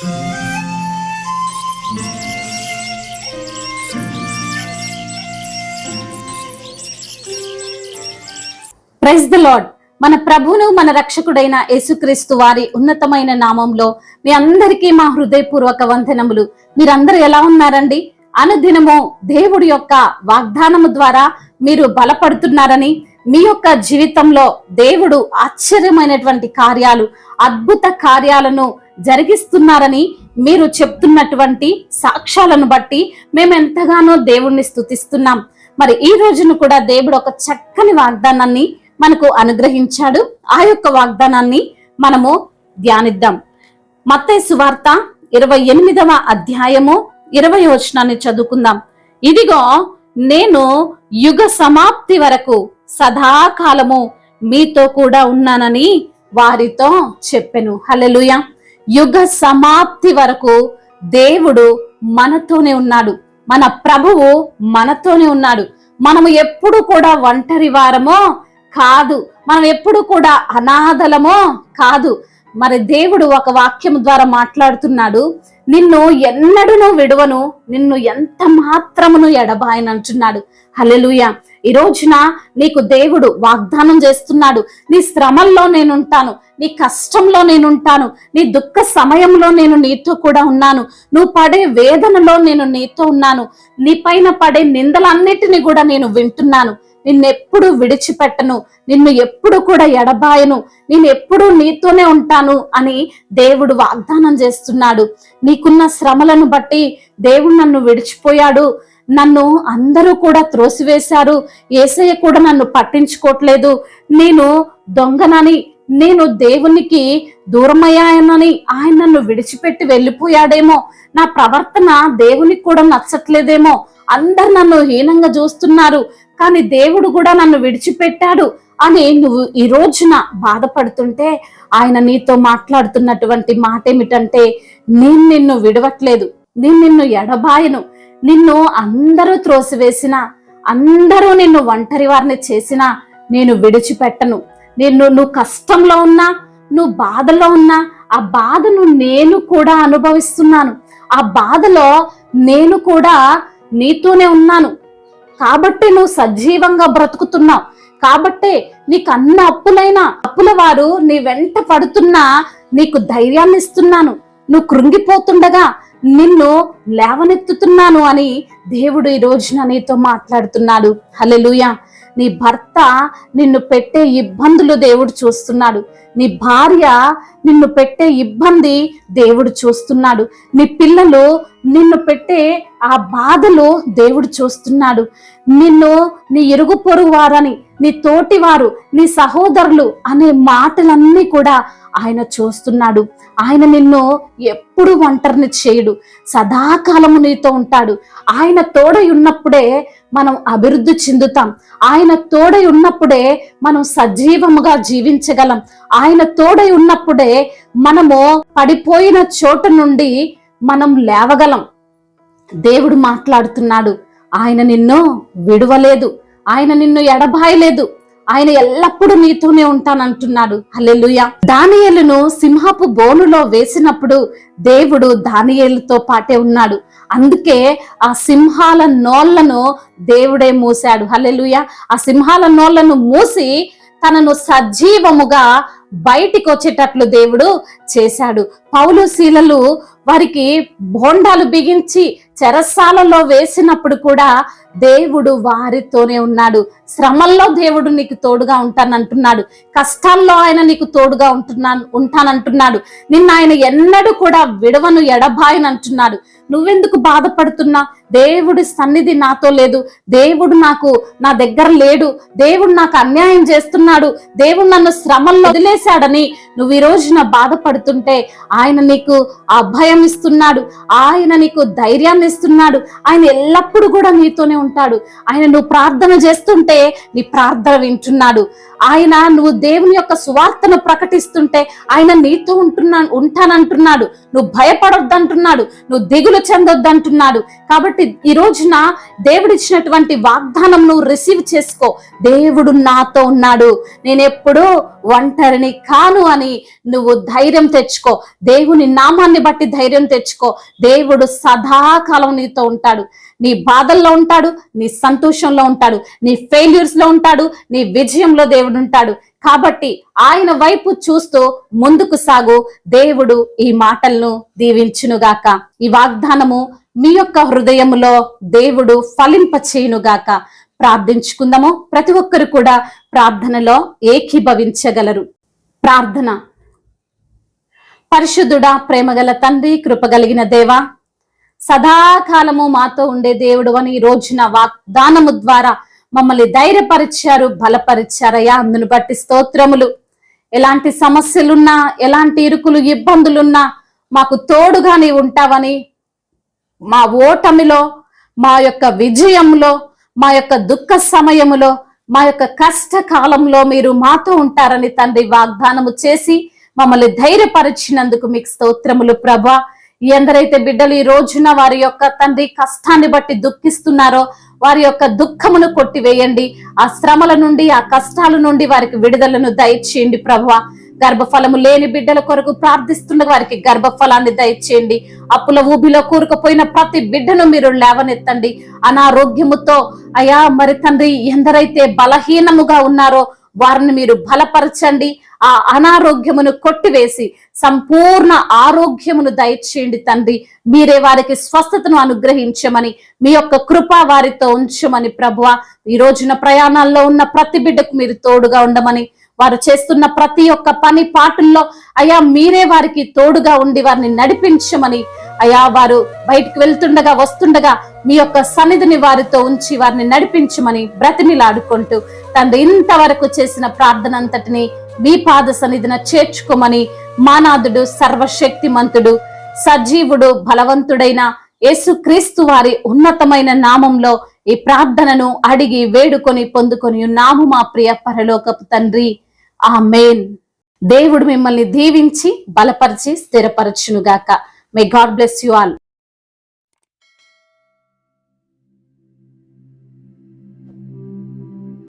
Praise the lord. మన ప్రభువును మన రక్షకుడైన యేసుక్రీస్తు వారి ఉన్నతమైన నామంలో మీ అందరికీ మా హృదయపూర్వక వందనములు. మీరందరూ ఎలా ఉన్నారండి? అనుదినము దేవుడి యొక్క వాగ్దానము ద్వారా మీరు బలపడుతున్నారని, మీ యొక్క జీవితంలో దేవుడు ఆశ్చర్యమైనటువంటి కార్యాలు, అద్భుత కార్యాలను జరిగిస్తున్నారని మీరు చెప్తున్నటువంటి సాక్ష్యాలను బట్టి మేము ఎంతగానో దేవుణ్ణి స్తుతిస్తున్నాం. మరి ఈ రోజును కూడా దేవుడు ఒక చక్కని వాగ్దానాన్ని మనకు అనుగ్రహించాడు. ఆ యొక్క వాగ్దానాన్ని మనము ధ్యానిద్దాం. మత్తయి సువార్త 28వ అధ్యాయము 20వ వచనాన్ని చదువుకుందాం. ఇదిగో నేను యుగ సమాప్తి వరకు సదాకాలము మీతో కూడా ఉన్నానని వారితో చెప్పెను. హల్లెలూయా. యుగ సమాప్తి వరకు దేవుడు మనతోనే ఉన్నాడు. మన ప్రభువు మనతోనే ఉన్నాడు. మనము ఎప్పుడు కూడా ఒంటరి వారమో కాదు, మనం ఎప్పుడు కూడా అనాథలమో కాదు. మరి దేవుడు ఒక వాక్యం ద్వారా మాట్లాడుతున్నాడు. నిన్ను ఎన్నడూ విడువను, నిన్ను ఎంత మాత్రమును ఎడబాయనంటున్నాడు. హల్లెలూయా. ఈ రోజున నీకు దేవుడు వాగ్దానం చేస్తున్నాడు. నీ శ్రమల్లో నేనుంటాను, నీ కష్టంలో నేనుంటాను, నీ దుఃఖ సమయంలో నేను నీతో కూడా ఉన్నాను, నువ్వు పడే వేదనలో నేను నీతో ఉన్నాను, నీ పైన పడే నిందలన్నిటిని కూడా నేను వింటున్నాను, నిన్నెప్పుడు విడిచిపెట్టను, నిన్ను ఎప్పుడు కూడా ఎడబాయను, నేను ఎప్పుడు నీతోనే ఉంటాను అని దేవుడు వాగ్దానం చేస్తున్నాడు. నీకున్న శ్రమలను బట్టి దేవుడు నన్ను విడిచిపోయాడు, నన్ను అందరూ కూడా త్రోసివేశారు, యేసయ్య కూడా నన్ను పట్టించుకోవట్లేదు, నేను దొంగనని, నేను దేవునికి దూరమయ్యానని, ఆయన నన్ను విడిచిపెట్టి వెళ్ళిపోయాడేమో, నా ప్రవర్తన దేవునికి కూడా నచ్చట్లేదేమో, అందరు నన్ను హీనంగా చూస్తున్నారు, కానీ దేవుడు కూడా నన్ను విడిచిపెట్టాడు అని నువ్వు ఈ రోజున బాధపడుతుంటే ఆయన నీతో మాట్లాడుతున్నటువంటి మాట ఏమిటంటే, నేను నిన్ను విడవట్లేదు, నేను నిన్ను ఎడబాయను, నిన్ను అందరూ త్రోసివేసినా, అందరూ నిన్ను ఒంటరి వారిని చేసినా నేను విడిచిపెట్టను. నువ్వు కష్టంలో ఉన్నా, నువ్వు బాధలో ఉన్నా, ఆ బాధను నేను కూడా అనుభవిస్తున్నాను, ఆ బాధలో నేను కూడా నీతోనే ఉన్నాను, కాబట్టి నువ్వు సజీవంగా బ్రతుకుతున్నావు, కాబట్టే నీకు అన్న అప్పుల వారు నీ వెంట పడుతున్నా నీకు ధైర్యాన్ని ఇస్తున్నాను, నువ్వు కృంగిపోతుండగా నిన్ను లేవనెత్తుతున్నాను అని దేవుడు ఈ రోజున నీతో మాట్లాడుతున్నాడు. హల్లెలూయా. నీ భర్త నిన్ను పెట్టే ఇబ్బందులు దేవుడు చూస్తున్నాడు, నీ భార్య నిన్ను పెట్టే ఇబ్బంది దేవుడు చూస్తున్నాడు, నీ పిల్లలు నిన్ను పెట్టే ఆ బాధలు దేవుడు చూస్తున్నాడు, నిన్ను నీ ఇరుగు పొరుగు వారని, నీ తోటి వారు, నీ సహోదరులు అనే మాటలన్నీ కూడా ఆయన చూస్తున్నాడు. ఆయన నిన్ను ఎప్పుడు ఒంటరిని చేయడు, సదాకాలము నీతో ఉంటాడు. ఆయన తోడై ఉన్నప్పుడే మనం అభివృద్ధి చెందుతాం, ఆయన తోడై ఉన్నప్పుడే మనం సజీవముగా జీవించగలం, ఆయన తోడై ఉన్నప్పుడే మనము పడిపోయిన చోట నుండి మనం లేవగలం. దేవుడు మాట్లాడుతున్నాడు. ఆయన నిన్ను విడువలేదు, ఆయన నిన్ను ఎడబాయలేదు, ఆయన ఎల్లప్పుడూ నీతోనే ఉంటానంటున్నాడు. హల్లెలూయా. దానియేలును సింహపు బోనులో వేసినప్పుడు దేవుడు దానియేలుతో పాటే ఉన్నాడు, అందుకే ఆ సింహాల నోళ్లను దేవుడే మూసాడు. హల్లెలూయా. ఆ సింహాల నోళ్లను మూసి తనను సజీవముగా బయటికి వచ్చేటట్లు దేవుడు చేశాడు. పౌలు శీలలు వారికి బోండాలు బిగించి చెరసాలలో వేసినప్పుడు కూడా దేవుడు వారితోనే ఉన్నాడు. శ్రమల్లో దేవుడు నీకు తోడుగా ఉంటానంటున్నాడు, కష్టాల్లో ఆయన నీకు తోడుగా ఉంటానంటున్నాడు, నిన్న ఆయన ఎన్నడూ కూడా విడవను ఎడబాయనంటున్నాడు. నువ్వెందుకు బాధపడుతున్నా? దేవుడి సన్నిధి నాతో లేదు, దేవుడు నా దగ్గర లేడు, దేవుడు నాకు అన్యాయం చేస్తున్నాడు, దేవుడు నన్ను శ్రమల్లో వదిలేశాడని నువ్వు ఈ రోజున బాధపడుతుంటే ఆయన నీకు అభయం ఇస్తున్నాడు, ఆయన నీకు ధైర్యాన్ని ఇస్తున్నాడు, ఆయన ఎల్లప్పుడూ కూడా నీతోనే ఉంటాడు. ఆయన నువ్వు ప్రార్థన చేస్తుంటే నీ ప్రార్థన వింటున్నాడు, ఆయన నువ్వు దేవుని యొక్క సువార్తను ప్రకటిస్తుంటే ఆయన నీతో ఉంటానంటున్నాడు. నువ్వు భయపడొద్దు అంటున్నాడు, నువ్వు దిగులు చెందొద్దు అంటున్నాడు. కాబట్టి ఈ రోజున దేవుడిచ్చినటువంటి వాగ్దానం నువ్వు రిసీవ్ చేసుకో. దేవుడు నాతో ఉన్నాడు, నేను ఎప్పుడూ ఒంటరిని కాను అని నువ్వు ధైర్యం తెచ్చుకో. దేవుని నామాన్ని బట్టి ధైర్యం తెచ్చుకో. దేవుడు సదాకాలం నీతో ఉంటాడు. నీ బాధల్లో ఉంటాడు, నీ సంతోషంలో ఉంటాడు, నీ ఫెయిల్యూర్స్ లో ఉంటాడు, నీ విజయంలో దేవుడు ఉంటాడు. కాబట్టి ఆయన వైపు చూస్తూ ముందుకు సాగు. దేవుడు ఈ మాటలను దీవించునుగాక. ఈ వాగ్దానము మీ యొక్క హృదయములో దేవుడు ఫలింపచేయునుగాక. ప్రార్థించుకుందాము. ప్రతి ఒక్కరు కూడా ప్రార్థనలో ఏకీభవించగలరు. ప్రార్థన. పరిశుద్ధుడా, ప్రేమగల తండ్రి, కృపగలిగిన దేవా, సదాకాలము మాతో ఉండే దేవుడు అని ఈ రోజున వాగ్దానము ద్వారా మమ్మల్ని ధైర్యపరిచారు, బలపరిచారయ్యా. అందును బట్టి స్తోత్రములు. ఎలాంటి సమస్యలున్నా, ఎలాంటి ఇరుకులు ఇబ్బందులున్నా మాకు తోడుగా నీవు ఉంటావని, మా ఓటమిలో, మా యొక్క విజయంలో, మా యొక్క దుఃఖ సమయములో, మా యొక్క కష్టకాలంలో మీరు మాతో ఉంటారని తండ్రి వాగ్దానము చేసి మమ్మల్ని ధైర్యపరిచినందుకు మీకు స్తోత్రములు ప్రభా. ఎందరైతే బిడ్డలు ఈ రోజున వారి యొక్క తండ్రి కష్టాన్ని బట్టి దుఃఖిస్తున్నారో వారి యొక్క దుఃఖమును కొట్టివేయండి. ఆ శ్రమల నుండి, ఆ కష్టాల నుండి వారికి విడుదలను దయచేయండి ప్రభువా. గర్భఫలము లేని బిడ్డల కొరకు ప్రార్థిస్తుండగా వారికి గర్భఫలాన్ని దయచేయండి. అప్పుల ఊబిలో కూరుకుపోయిన ప్రతి బిడ్డను మీరు లేవనెత్తండి. అనారోగ్యముతో అయా మరి తండ్రి ఎందరైతే బలహీనముగా ఉన్నారో వారిని మీరు బలపరచండి. ఆ అనారోగ్యమును కొట్టివేసి సంపూర్ణ ఆరోగ్యమును దయచేయండి తండ్రి. మీరే వారికి స్వస్థతను అనుగ్రహించమని, మీ యొక్క కృప వారితో ఉంచమని ప్రభువా. ఈ రోజున ప్రయాణాల్లో ఉన్న ప్రతి బిడ్డకు మీరు తోడుగా ఉండమని, వారు చేస్తున్న ప్రతి ఒక్క పని పాటల్లో అయా మీరే వారికి తోడుగా ఉండి వారిని నడిపించమని, అయా వారు బయటికి వెళ్తుండగా వస్తుండగా మీ యొక్క సన్నిధిని వారితో ఉంచి వారిని నడిపించమని బ్రతిమిలాడుకుంటూ తండ్రి ఇంతవరకు చేసిన ప్రార్థన అంతటిని మీ పాద సన్నిధిన చేర్చుకోమని, మానాథుడు, సర్వశక్తిమంతుడు, సజీవుడు, బలవంతుడైన యేసుక్రీస్తు వారి ఉన్నతమైన నామంలో ఈ ప్రార్థనను అడిగి వేడుకొని పొందుకొని ఉన్నాము మా ప్రియ పరలోకపు తండ్రి. ఆమేన్. దేవుడు మిమ్మల్ని దీవించి బలపరిచి స్థిరపరచునుగాక. May God bless you all.